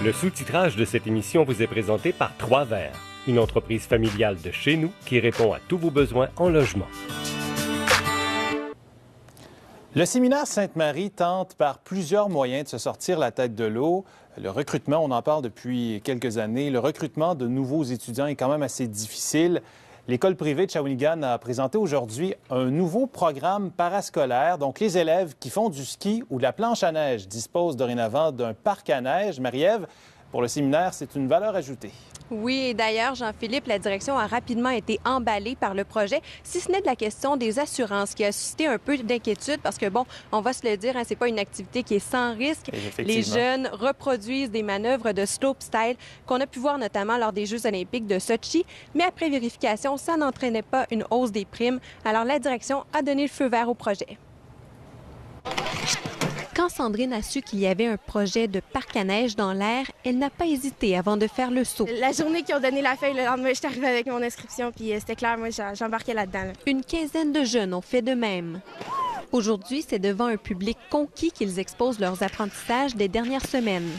Le sous-titrage de cette émission vous est présenté par Trois Verts, une entreprise familiale de chez nous qui répond à tous vos besoins en logement. Le séminaire Sainte-Marie tente par plusieurs moyens de se sortir la tête de l'eau. Le recrutement, on en parle depuis quelques années, le recrutement de nouveaux étudiants est quand même assez difficile. L'école privée de Shawinigan a présenté aujourd'hui un nouveau programme parascolaire. Donc, les élèves qui font du ski ou de la planche à neige disposent dorénavant d'un parc à neige. Marie-Ève, pour le séminaire, c'est une valeur ajoutée. Oui, et d'ailleurs, Jean-Philippe, la direction a rapidement été emballée par le projet, si ce n'est de la question des assurances qui a suscité un peu d'inquiétude parce que, bon, on va se le dire, c'est pas une activité qui est sans risque. Les jeunes reproduisent des manœuvres de slopestyle qu'on a pu voir notamment lors des Jeux olympiques de Sochi, mais après vérification, ça n'entraînait pas une hausse des primes. Alors, la direction a donné le feu vert au projet. Quand Sandrine a su qu'il y avait un projet de parc à neige dans l'air, elle n'a pas hésité avant de faire le saut. La journée qu'ils ont donné la feuille, le lendemain, je suis arrivée avec mon inscription, puis c'était clair, moi, j'embarquais là-dedans. Une quinzaine de jeunes ont fait de même. Aujourd'hui, c'est devant un public conquis qu'ils exposent leurs apprentissages des dernières semaines.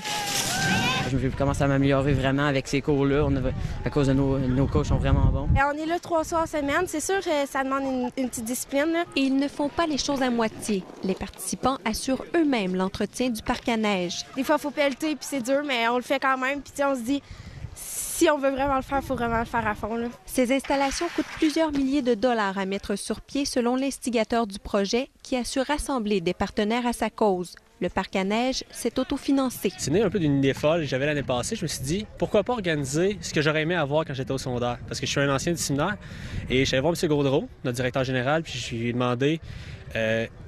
Je vais commencer à m'améliorer vraiment avec ces cours-là, à cause de nos coachs sont vraiment bons. Et on est là 3 soirs semaine, c'est sûr que ça demande une petite discipline. Là. Et ils ne font pas les choses à moitié. Les participants assurent eux-mêmes l'entretien du parc à neige. Des fois, il faut pelleter, puis c'est dur, mais on le fait quand même. Puis on se dit, si on veut vraiment le faire, il faut vraiment le faire à fond. Là. Ces installations coûtent plusieurs milliers de dollars à mettre sur pied selon l'instigateur du projet qui a su rassembler des partenaires à sa cause. Le parc à neige s'est autofinancé. C'est né un peu d'une idée folle que j'avais l'année passée. Je me suis dit, pourquoi pas organiser ce que j'aurais aimé avoir quand j'étais au secondaire? Parce que je suis un ancien du séminaire et je suis allé voir M. Gaudreau, notre directeur général, puis je lui ai demandé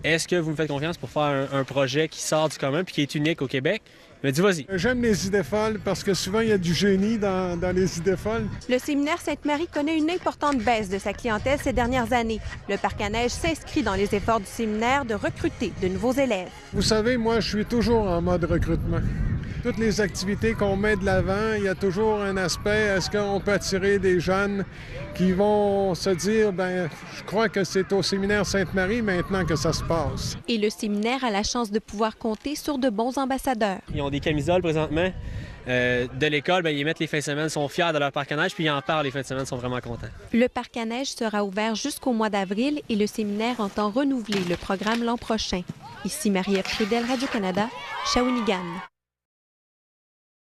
est-ce que vous me faites confiance pour faire un projet qui sort du commun puis qui est unique au Québec? Il m'a dit, vas-y. J'aime les idées folles parce que souvent, il y a du génie dans les idées folles. Le séminaire Sainte-Marie connaît une importante baisse de sa clientèle ces dernières années. Le parc à neige s'inscrit dans les efforts du séminaire de recruter de nouveaux élèves. Vous savez, moi, je suis toujours en mode recrutement. Toutes les activités qu'on met de l'avant, il y a toujours un aspect, est-ce qu'on peut attirer des jeunes qui vont se dire, bien, je crois que c'est au séminaire Sainte-Marie maintenant que ça se passe. Et le séminaire a la chance de pouvoir compter sur de bons ambassadeurs. Ils ont des camisoles présentement de l'école, bien, ils mettent les fins de semaine, sont fiers de leur parc à neige, puis ils en parlent les fins de semaine, sont vraiment contents. Le parc à neige sera ouvert jusqu'au mois d'avril et le séminaire entend renouveler le programme l'an prochain. Ici Marie-Ève Trudel, Radio-Canada, Shawinigan.